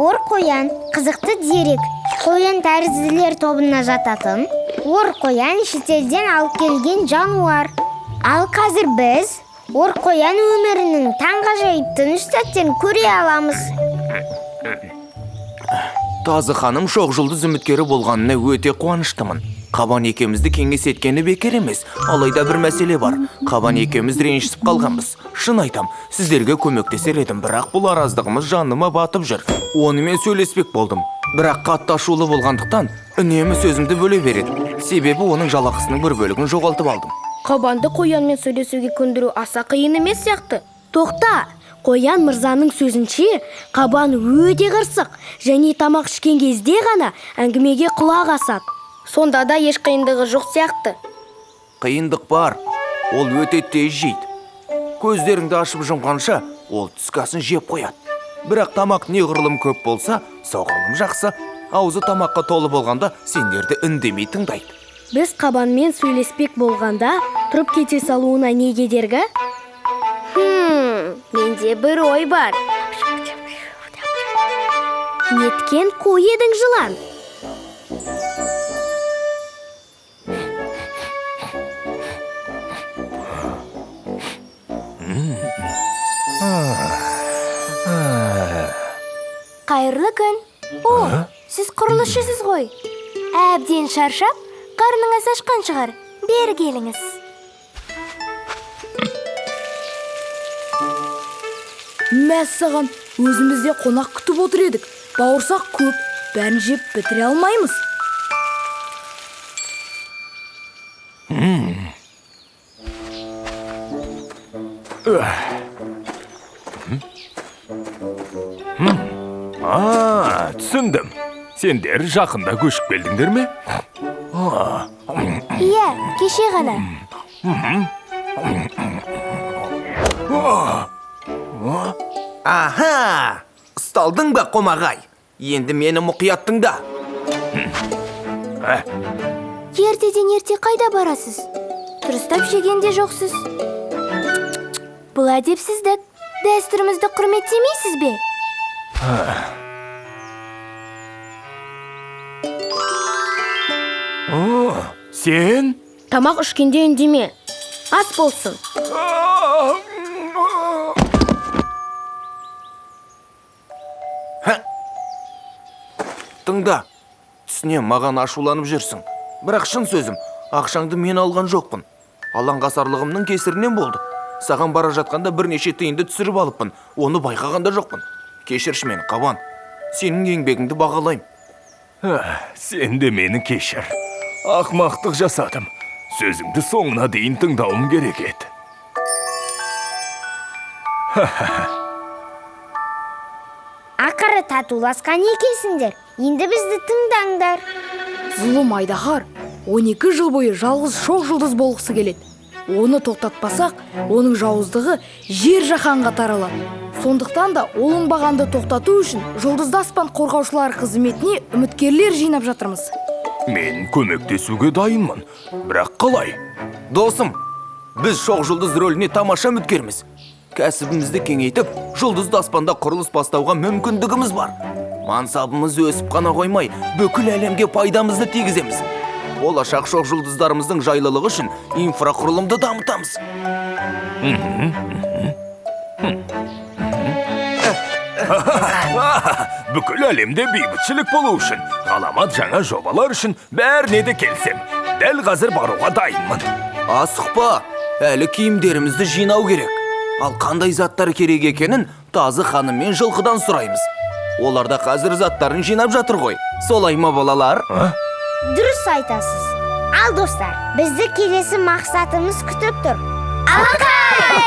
ор қоян қызықты дерек қоян тәрізділер тобына жататын ор қоян шетелден алып келген жануар. Ал қазір біз ор қоян өмірінің таңғажайып тыныш сәттерін көре аламыз. Тазы ханым шоқ жұлдыз үміткері болғанына өте қуаныштымын. Қабан екеумізді кеңес еткені бекер емес. Алайда бір мәселе бар. Қабан екеуміз ренжісіп қалғанбыз. Шын айтам, сіздерге көмектесер едім, бірақ бұл араздығымыз жаныма батып жүр. Онымен сөйлеспек болдым. Бірақ қатты ашулы болғандықтан үнемі сөзімді бөле береді. Себебі оның жалақысының бір бөлігін жоғалтып алдым. Қабанды қоянмен сөйлесуге көндіру аса қиын емес сияқты. Тоқта, қоян мырзаның сөзінше, қабан өте қырсық және тамақ ішкен кезде ғана әңгімеге құлақ асады. Сонда да еш қиындығы жоқ сияқты. Қиындық бар. Ол өте тез жейді. Көздеріңді ашып жұмғанша ол түскі асын жеп қояды. Бірақ тамақ неғұрлым көп болса, соғұрлым жақсы. Аузы тамаққа толы болғанда сендерді үндемей тыңдайды. Біз қабанмен сөйлеспек болғанда тұрып кете салуына не кедергі? Менде бір ой бар. Неткен қой едің жылан? Қайырлы күн. Сіз құрылысшысыз ғой. Әбден шаршап, қарныңыз ашқан шығар. Бері келіңіз. Мәссаған, өзімізде қонақ күтіп отыр едік. Бауырсақ көп, бәрін жеп бітіре алмаймыз. Түсіндім. Сендер жақында көшіп келдіңдер ме? Иә, кеше ғана. Аха! Қысталдың ба, қомағай? Енді мені мұқият тыңда. Ертеден ерте қайда барасыз? Тұрыстап жегенде жоқсыз. Бұл әдепсіздік. Дәстүрімізді құрметтемейсіз бе? Сен? Тамақ ішкенде үндеме. Ас болсын. Тыңда. Түсіне маған ашуланып жүрсің. Бірақ шын сөзім, ақшаңды мен алған жоқпын. Алаңғасарлығымның кесірінен болды. Саған бара жатқанда бірнеше тиынды түсіріп алыппын. Оны байқағанда жоқпын. Кешірші мені, Қабан. Сенің еңбегіңді бағалаймын. Сен де мені кешір. Ақмақтық жасадым. Сөзіңді соңына дейін тыңдауым керек еді. Ақыры татуласқан екенсіңдер. Енді бізді тыңдаңдар. Зұлым айдаһар 12 жыл бойы жалғыз шоқ жұлдыз болғысы келеді. Оны тоқтатпасақ, оның жауыздығы жер жаһанға таралады. Сондықтан да оңбағанды тоқтату үшін жұлдызды аспан қорғаушылар қызметіне үміткерлер жинап жатырмыз. Мен көмектесуге дайынмын. Бірақ қалай? Досым, біз шоқ жұлдыз рөліне тамаша үміткерміз. Кәсібімізді кеңейтіп, жұлдызды аспанда құрылыс бастауға мүмкіндігіміз бар. Мансабымыз өсіп қана қоймай, бүкіл әлемге пайдамызды тигіземіз. Болашақ шоқ жұлдыздарымыздың жайлылығы үшін инфрақұрылымды дамытамыз. Бүкіл әлемде бейбітшілік болу үшін, ғаламат жаңа жобалар үшін бәріне де келсем. Дәл қазір баруға дайынмын. Асықпа, әлі киімдерімізді жинау керек. Ал қандай заттар керек екенін Тазы ханым мен жылқыдан сұраймыз. Оларда қазір заттарын жинап жатыр ғой. Солай ма, балалар? Дұрыс айтасыз. Ал достар, бізді келесі мақсатымыз күтіп тұр. Алақай!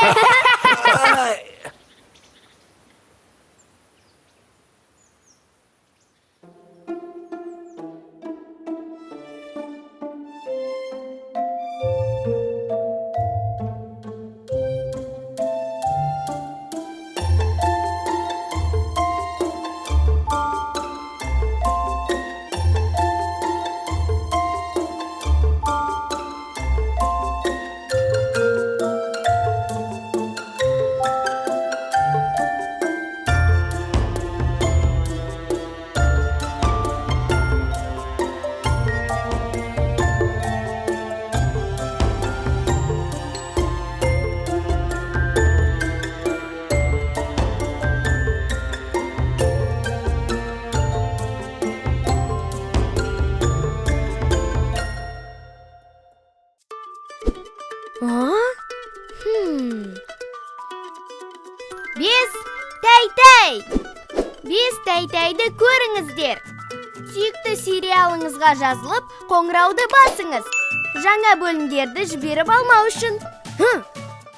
Biz Тәй-тәй! Biz Тәй-тәйді көріңіздер. Сүйікті сериалыңызға жазылып, қоңырауды басыңыз. Жаңа бөлімдерді жіберіп алмау үшін.